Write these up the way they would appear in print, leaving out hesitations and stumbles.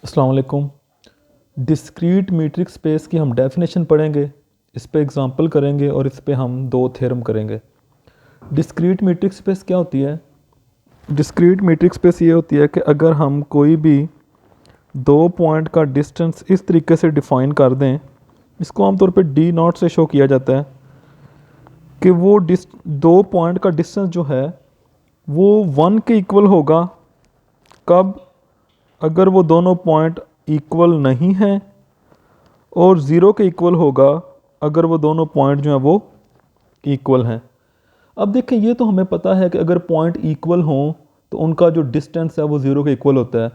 अस्सलाम वालेकुम। Discrete metric space की हम डेफिनेशन पढ़ेंगे, इस पे एग्जांपल करेंगे और इस पे हम दो थ्योरम करेंगे। डिस्क्रीट मीट्रिक स्पेस क्या होती है? डिस्क्रीट मीट्रिक स्पेस ये होती है कि अगर हम कोई भी दो पॉइंट का डिस्टेंस इस तरीके से डिफ़ाइन कर दें, इसको आमतौर पे डी नॉट से शो किया जाता है कि वो दो पॉइंट का डिस्टेंस जो है वो 1 के इक्वल होगा। कब? अगर वो दोनों पॉइंट इक्वल नहीं हैं, और ज़ीरो के इक्वल होगा अगर वो दोनों पॉइंट जो हैं वो इक्वल हैं। अब देखें, ये तो हमें पता है कि अगर पॉइंट इक्वल हों तो उनका जो डिस्टेंस है वो ज़ीरो के इक्वल होता है।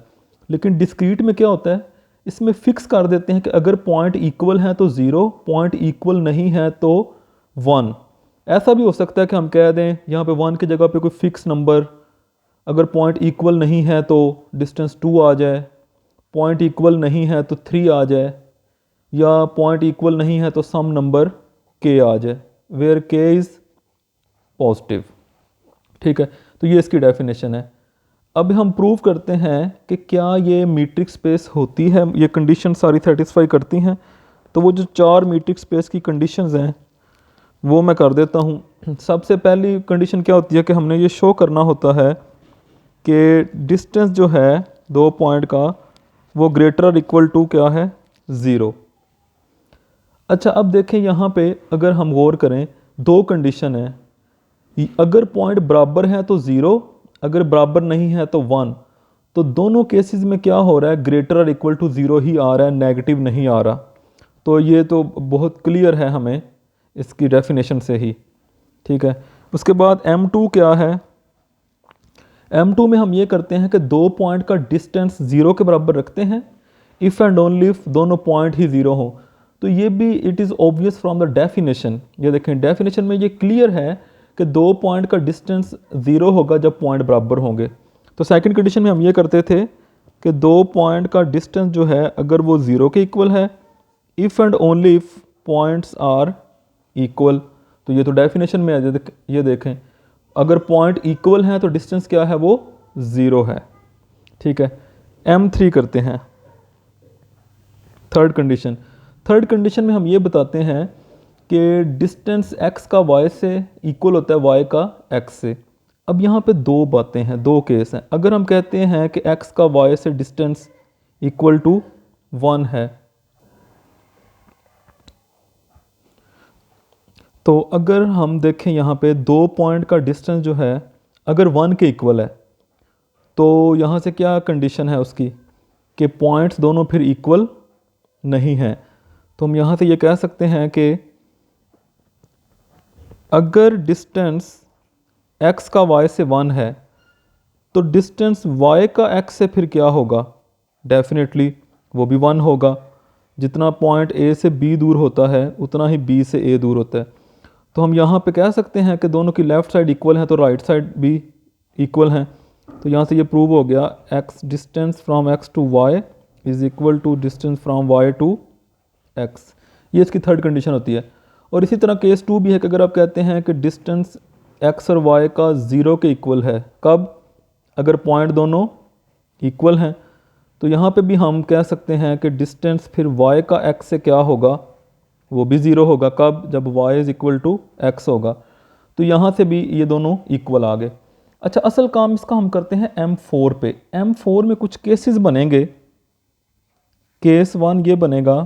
लेकिन डिस्क्रीट में क्या होता है, इसमें फ़िक्स कर देते हैं कि अगर पॉइंट इक्वल हैं तो ज़ीरो, पॉइंट इक्वल नहीं है तो 1। ऐसा भी हो सकता है कि हम कह दें यहाँ पे 1 की जगह पे कोई फ़िक्स नंबर, अगर पॉइंट इक्वल नहीं है तो डिस्टेंस 2 आ जाए, पॉइंट इक्वल नहीं है तो 3 आ जाए, या पॉइंट इक्वल नहीं है तो सम नंबर के आ जाए, वेयर के इज़ पॉजिटिव। ठीक है, तो ये इसकी डेफिनेशन है। अब हम प्रूव करते हैं कि क्या ये मीट्रिक स्पेस होती है, ये कंडीशन सारी सेटिस्फाई करती हैं। तो वो जो चार मीट्रिक स्पेस की कंडीशंस हैं वो मैं कर देता हूँ। सबसे पहली कंडीशन क्या होती है कि हमने ये शो करना होता है कि डिस्टेंस जो है दो पॉइंट का वो ग्रेटर और इक्वल टू क्या है, ज़ीरो। अच्छा, अब देखें यहाँ पे अगर हम गौर करें, दो कंडीशन है। अगर पॉइंट बराबर है तो ज़ीरो, अगर बराबर नहीं है तो 1। तो दोनों केसेस में क्या हो रहा है, ग्रेटर और इक्वल टू ज़ीरो ही आ रहा है, नेगेटिव नहीं आ रहा। तो ये तो बहुत क्लियर है हमें इसकी डेफिनेशन से ही। ठीक है, उसके बाद M2 क्या है? M2 में हम ये करते हैं कि दो पॉइंट का डिस्टेंस ज़ीरो के बराबर रखते हैं, इफ़ एंड ओनली इफ दोनों पॉइंट ही ज़ीरो हों। तो ये भी it is obvious from the definition. ये देखें, डेफिनेशन में ये क्लियर है कि दो पॉइंट का डिस्टेंस ज़ीरो होगा जब पॉइंट बराबर होंगे। तो सेकंड कंडीशन में हम ये करते थे कि दो पॉइंट का डिस्टेंस जो है अगर वो ज़ीरो के इक्वल है, if and only if points are equal. तो ये तो डेफिनेशन में है। ये देखें, अगर पॉइंट इक्वल हैं तो डिस्टेंस क्या है, वो ज़ीरो है। ठीक है, M3 करते हैं, थर्ड कंडीशन। थर्ड कंडीशन में हम ये बताते हैं कि डिस्टेंस x का y से इक्वल होता है y का x से। अब यहाँ पे दो बातें हैं, दो केस हैं। अगर हम कहते हैं कि x का y से डिस्टेंस इक्वल टू 1 है, तो अगर हम देखें यहाँ पे दो पॉइंट का डिस्टेंस जो है अगर 1 के इक्वल है, तो यहाँ से क्या कंडीशन है उसकी कि पॉइंट्स दोनों फिर इक्वल नहीं हैं। तो हम यहाँ से ये कह सकते हैं कि अगर डिस्टेंस x का y से 1 है तो डिस्टेंस y का x से फिर क्या होगा, डेफिनेटली वो भी 1 होगा। जितना पॉइंट A से B दूर होता है उतना ही B से A दूर होता है। तो हम यहाँ पे कह सकते हैं कि दोनों की लेफ़्ट साइड इक्वल है तो राइट साइड भी इक्वल हैं। तो यहाँ से ये प्रूव हो गया, x distance from x to y is equal to distance from y to x। ये इसकी थर्ड कंडीशन होती है। और इसी तरह केस 2 भी है कि अगर आप कहते हैं कि डिस्टेंस x और y का ज़ीरो के इक्वल है, कब? अगर पॉइंट दोनों इक्वल हैं। तो यहाँ पे भी हम कह सकते हैं कि डिस्टेंस फिर y का x से क्या होगा, वो भी ज़ीरो होगा। कब? जब y is equal to x होगा। तो यहाँ से भी ये दोनों इक्वल आ गए। अच्छा, असल काम इसका हम करते हैं M4 पे। M4 में कुछ केसेस बनेंगे। केस 1 ये बनेगा,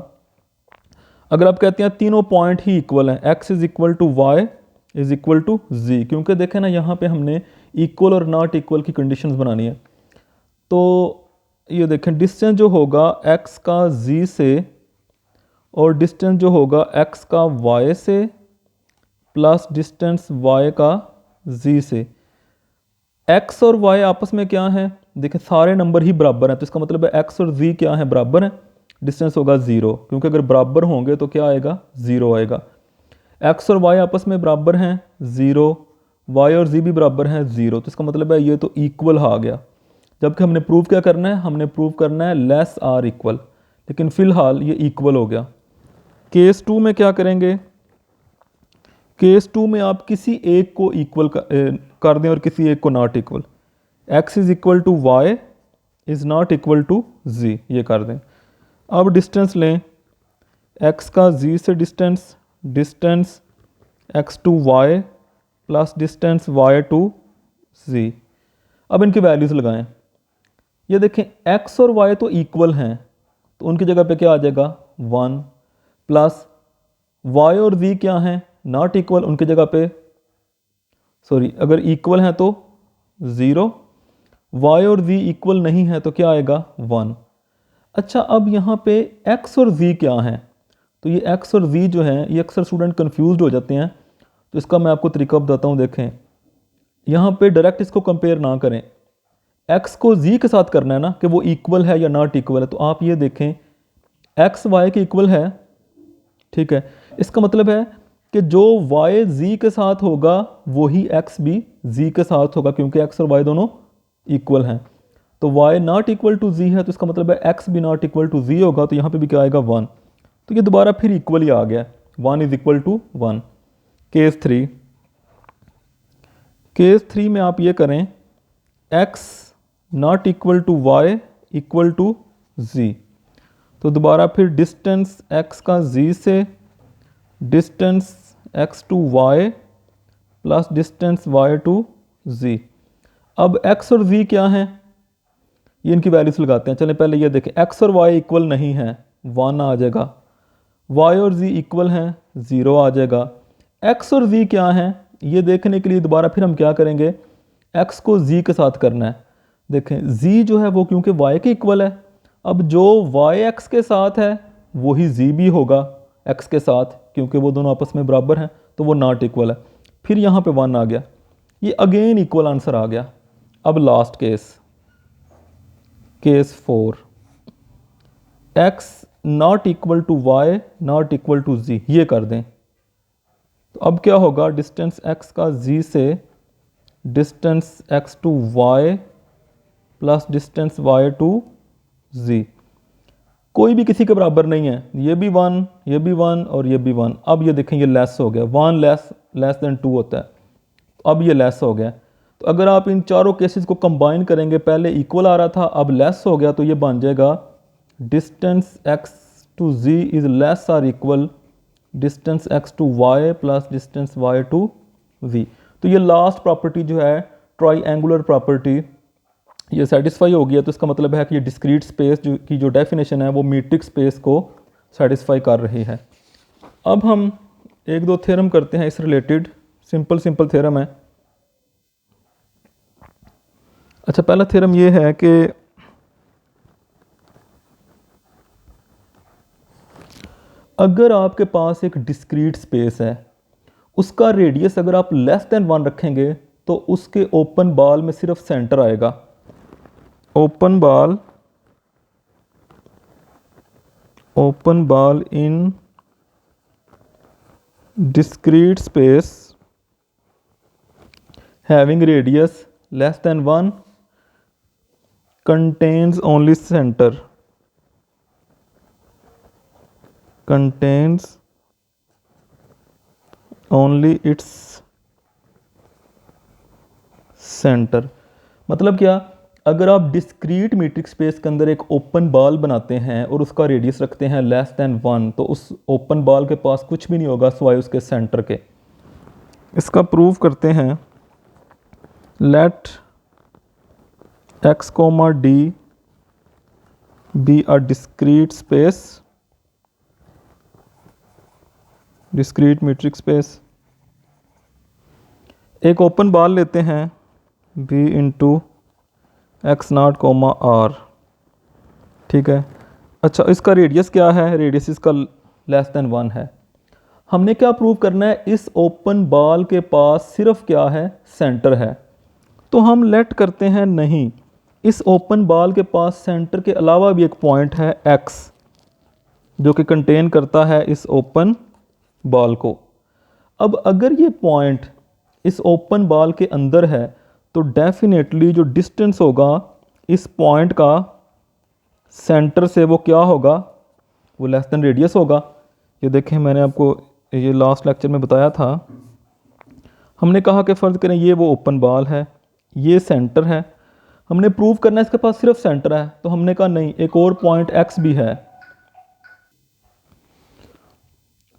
अगर आप कहते हैं तीनों पॉइंट ही इक्वल हैं, x is equal to y is equal to z, क्योंकि देखें ना यहाँ पे हमने इक्वल और नॉट इक्वल की कंडीशंस बनानी है। तो ये देखें, डिस्टेंस जो होगा x का z से और डिस्टेंस जो होगा x का y से प्लस डिस्टेंस y का z से। x और y आपस में क्या है, देखें सारे नंबर ही बराबर हैं, तो इसका मतलब है x और z क्या है, बराबर हैं। डिस्टेंस होगा ज़ीरो, क्योंकि अगर बराबर होंगे तो क्या आएगा, ज़ीरो आएगा। x और y आपस में बराबर हैं, ज़ीरो। y और z भी बराबर हैं, ज़ीरो। तो इसका मतलब है ये तो इक्वल आ गया। जबकि हमने प्रूव क्या करना है, हमने प्रूव करना है लेस आर इक्वल, लेकिन फ़िलहाल ये इक्वल हो गया। केस 2 में क्या करेंगे, केस 2 में आप किसी एक को इक्वल कर दें और किसी एक को not equal. x is equal to y is not equal to z, ये कर दें। अब डिस्टेंस लें, x का z से distance, distance x to y plus distance y to z। अब इनकी वैल्यूज़ लगाएं। ये देखें x और y तो इक्वल हैं, तो उनकी जगह पे क्या आ जाएगा 1, प्लस y और z क्या हैं नॉट इक्वल, उनकी जगह पे अगर इक्वल हैं तो 0, y और z इक्वल नहीं है तो क्या आएगा 1। अच्छा, अब यहाँ पे x और z क्या हैं, तो ये x और z जो हैं ये अक्सर स्टूडेंट कंफ्यूज्ड हो जाते हैं, तो इसका मैं आपको तरीका बताता हूँ। देखें यहाँ पे डायरेक्ट इसको कंपेयर ना करें, x को z के साथ करना है ना कि वो इक्वल है या नॉट इक्वल है। तो आप ये देखें x y के इक्वल है, ठीक है, इसका मतलब है कि जो y z के साथ होगा वही x भी z के साथ होगा, क्योंकि x और y दोनों इक्वल हैं। तो y not equal to z है, तो इसका मतलब है x भी नॉट इक्वल टू z होगा, तो यहाँ पे भी क्या आएगा 1। तो ये दोबारा फिर इक्वल ही आ गया, 1 इज इक्वल टू 1। केस 3 में आप ये करें x not equal to y equal to z, तो दोबारा फिर डिस्टेंस x का z से, distance x to y plus distance y to z। अब x और z क्या हैं, ये इनकी वैल्यूज लगाते हैं। चलें पहले ये देखें, x और y इक्वल नहीं हैं, 1 आ जाएगा, y और z इक्वल हैं, 0 आ जाएगा। x और z क्या हैं ये देखने के लिए दोबारा फिर हम क्या करेंगे, x को z के साथ करना है। देखें z जो है वो क्योंकि y के इक्वल है, अब जो y x के साथ है वही z भी होगा x के साथ, क्योंकि वो दोनों आपस में बराबर हैं, तो वो नॉट इक्वल है। फिर यहाँ पे 1 आ गया, ये अगेन इक्वल आंसर आ गया। अब last case 4, x not equal to y not equal to z, ये कर दें। तो अब क्या होगा, डिस्टेंस x का z से, distance x to y plus distance y to z, कोई भी किसी के बराबर नहीं है, ये भी 1, ये भी 1 और ये भी 1। अब ये देखें ये लेस हो गया, 1 लेस देन 2 होता है, अब ये लेस हो गया। तो अगर आप इन चारों केसेस को कंबाइन करेंगे, पहले इक्वल आ रहा था अब लेस हो गया, तो ये बन जाएगा distance x to z is less or equal distance x to y plus distance y to z। तो ये लास्ट प्रॉपर्टी जो है ट्राईएंगुलर प्रॉपर्टी, ये सेटिस्फाई हो गया। तो इसका मतलब है कि ये डिस्क्रीट स्पेस की जो डेफिनेशन है वो मीट्रिक स्पेस को सेटिस्फाई कर रही है। अब हम एक दो थ्योरम करते हैं इस रिलेटेड, सिंपल थ्योरम है। अच्छा, पहला थ्योरम ये है कि अगर आपके पास एक डिस्क्रीट स्पेस है, उसका रेडियस अगर आप लेस देन 1 रखेंगे तो उसके ओपन बॉल में सिर्फ सेंटर आएगा। Open ball in discrete space having radius less than 1 contains only center, contains only its center। मतलब क्या, अगर आप डिस्क्रीट मीट्रिक स्पेस के अंदर एक ओपन बॉल बनाते हैं और उसका रेडियस रखते हैं लेस देन 1, तो उस ओपन बॉल के पास कुछ भी नहीं होगा सिवाय उसके सेंटर के। इसका प्रूव करते हैं। Let x, d be a discrete space, discrete metric space। एक ओपन बॉल लेते हैं b इंटू x0, r, ठीक है। अच्छा, इसका रेडियस क्या है, रेडियस इसका लेस देन 1 है। हमने क्या प्रूव करना है, इस ओपन बॉल के पास सिर्फ क्या है, सेंटर है। तो हम लेट करते हैं नहीं, इस ओपन बॉल के पास सेंटर के अलावा भी एक पॉइंट है x, जो कि कंटेन करता है इस ओपन बॉल को। अब अगर ये पॉइंट इस ओपन बॉल के अंदर है तो डेफिनेटली जो डिस्टेंस होगा इस पॉइंट का सेंटर से वो क्या होगा, वो लेस देन रेडियस होगा। ये देखें, मैंने आपको ये लास्ट लेक्चर में बताया था। हमने कहा कि फ़र्ज़ करें ये वो ओपन बॉल है, ये सेंटर है। हमने प्रूव करना है इसके पास सिर्फ सेंटर है, तो हमने कहा नहीं, एक और पॉइंट x भी है।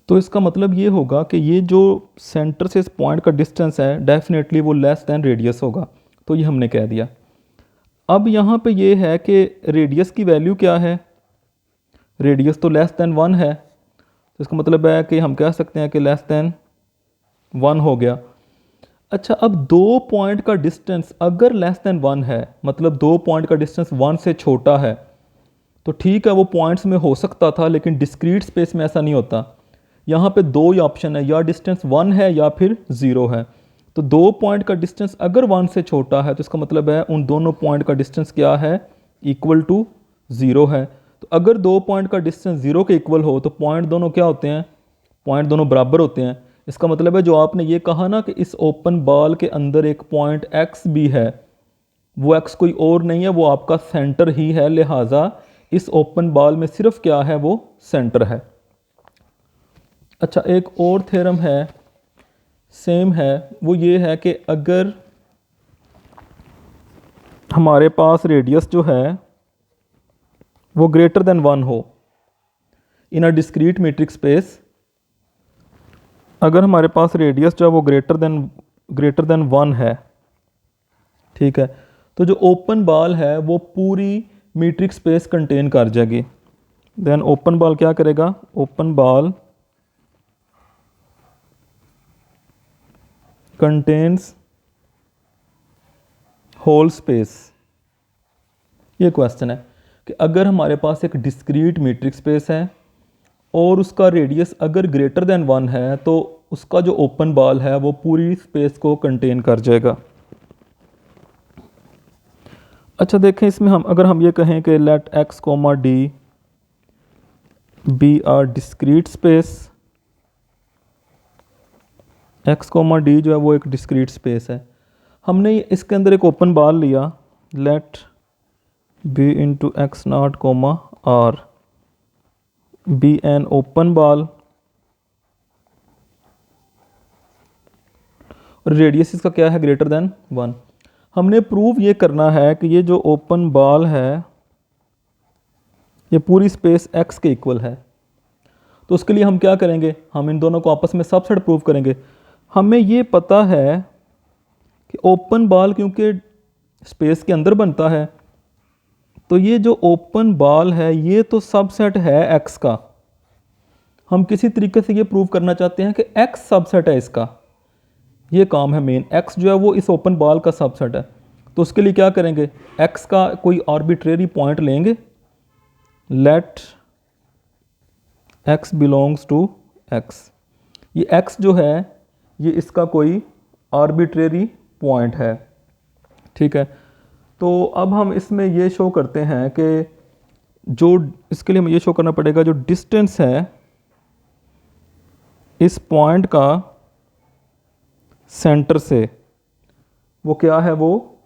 तो इसका मतलब ये होगा कि ये जो सेंटर से इस पॉइंट का डिस्टेंस है डेफिनेटली वो लेस दैन रेडियस होगा। तो ये हमने कह दिया। अब यहाँ पे ये है कि रेडियस की वैल्यू क्या है, रेडियस तो लेस दैन 1 है, तो इसका मतलब है कि हम कह सकते हैं कि लेस दैन 1 हो गया। अच्छा, अब दो पॉइंट का डिस्टेंस अगर लेस दैन 1 है, मतलब दो पॉइंट का डिस्टेंस 1 से छोटा है, तो ठीक है वो पॉइंट्स में हो सकता था, लेकिन डिस्क्रीट स्पेस में ऐसा नहीं होता। यहाँ पे दो ही ऑप्शन है, या डिस्टेंस 1 है या फिर 0 है। तो दो पॉइंट का डिस्टेंस अगर 1 से छोटा है तो इसका मतलब है उन दोनों पॉइंट का डिस्टेंस क्या है, इक्वल टू 0 है। तो अगर दो पॉइंट का डिस्टेंस 0 के इक्वल हो तो पॉइंट दोनों क्या होते हैं, पॉइंट दोनों बराबर होते हैं। इसका मतलब है जो आपने ये कहा ना कि इस ओपन बॉल के अंदर एक पॉइंट x भी है, वो x कोई और नहीं है, वो आपका सेंटर ही है, लिहाजा इस ओपन बॉल में सिर्फ क्या है, वो सेंटर है। अच्छा, एक और थ्योरम है, सेम है, वो ये है कि अगर हमारे पास रेडियस जो है वो ग्रेटर देन 1 हो इन अ डिस्क्रीट मीट्रिक स्पेस, अगर हमारे पास रेडियस जो है वो ग्रेटर देन 1 है, ठीक है, तो जो ओपन बॉल है वो पूरी मीट्रिक स्पेस कंटेन कर जाएगी। देन ओपन बॉल क्या करेगा, open ball contains whole space. ये क्वेश्चन है कि अगर हमारे पास एक डिस्क्रीट मीट्रिक स्पेस है और उसका रेडियस अगर ग्रेटर देन 1 है, तो उसका जो ओपन बॉल है वो पूरी स्पेस को कंटेन कर जाएगा। अच्छा देखें, इसमें अगर हम ये कहें कि let x, d be a discrete space, x, d जो है वो एक डिस्क्रीट स्पेस है। हमने इसके अंदर एक ओपन बॉल लिया, let b into X naught r be an open ball, और रेडियस इसका क्या है, ग्रेटर देन 1। हमने प्रूव ये करना है कि ये जो ओपन बॉल है ये पूरी स्पेस x के इक्वल है। तो उसके लिए हम क्या करेंगे, हम इन दोनों को आपस में सबसेट प्रूव करेंगे। हमें ये पता है कि ओपन बॉल क्योंकि स्पेस के अंदर बनता है, तो ये जो ओपन बॉल है ये तो सबसेट है x का। हम किसी तरीके से ये प्रूव करना चाहते हैं कि x सबसेट है इसका, ये काम है मेन। x जो है वो इस ओपन बॉल का सबसेट है। तो उसके लिए क्या करेंगे, x का कोई आर्बिट्रेरी पॉइंट लेंगे, let x belongs to x। ये x जो है ये इसका कोई आर्बिट्रेरी पॉइंट है, ठीक है। तो अब हम इसमें ये शो करते हैं कि जो इसके लिए हमें ये शो करना पड़ेगा जो डिस्टेंस है इस पॉइंट का सेंटर से, वो क्या है, वो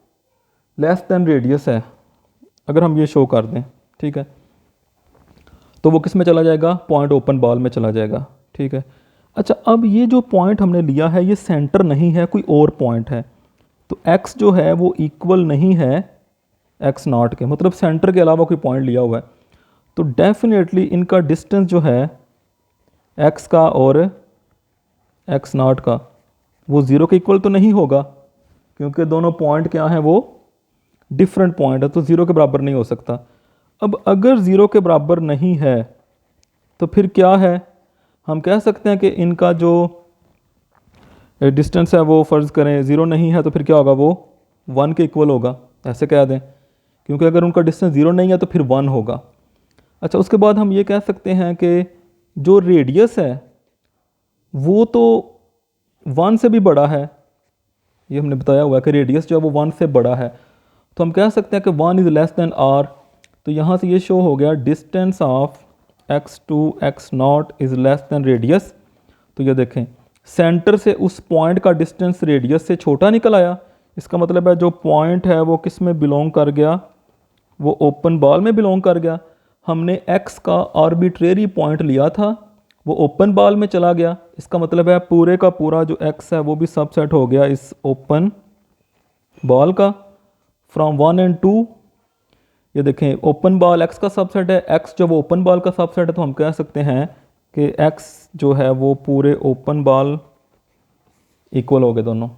लेस देन रेडियस है। अगर हम ये शो कर दें, ठीक है, तो वो किस में चला जाएगा, पॉइंट ओपन बॉल में चला जाएगा, ठीक है। अच्छा, अब ये जो पॉइंट हमने लिया है ये सेंटर नहीं है, कोई और पॉइंट है, तो x जो है वो इक्वल नहीं है x नॉट के, मतलब सेंटर के अलावा कोई पॉइंट लिया हुआ है। तो डेफिनेटली इनका डिस्टेंस जो है x का और x नॉट का वो 0 के इक्वल तो नहीं होगा, क्योंकि दोनों पॉइंट क्या हैं, वो डिफरेंट पॉइंट है, तो 0 के बराबर नहीं हो सकता। अब अगर 0 के बराबर नहीं है तो फिर क्या है, हम कह सकते हैं कि इनका जो डिस्टेंस है वो फ़र्ज़ करें 0 नहीं है, तो फिर क्या होगा, वो 1 के इक्वल होगा, ऐसे कह दें, क्योंकि अगर उनका डिस्टेंस 0 नहीं है तो फिर 1 होगा। अच्छा, उसके बाद हम ये कह सकते हैं कि जो रेडियस है वो तो 1 से भी बड़ा है, ये हमने बताया हुआ है कि रेडियस जो है वो 1 से बड़ा है, तो हम कह सकते हैं कि 1 इज़ लेस दैन r। तो यहाँ से ये शो हो गया distance of x to x naught is less than radius. तो ये देखें, सेंटर से उस पॉइंट का डिस्टेंस रेडियस से छोटा निकल आया। इसका मतलब है जो पॉइंट है वो किस में बिलोंग कर गया, वो ओपन बॉल में बिलोंग कर गया। हमने x का आर्बिट्रेरी पॉइंट लिया था, वो ओपन बॉल में चला गया। इसका मतलब है पूरे का पूरा जो x है वो भी सबसेट हो गया इस ओपन बॉल का। फ्रॉम 1 एंड 2, ये देखें ओपन बॉल एक्स का सबसेट है, एक्स जब ओपन बॉल का सबसेट है तो हम कह सकते हैं कि एक्स जो है वो पूरे ओपन बॉल इक्वल हो गए दोनों।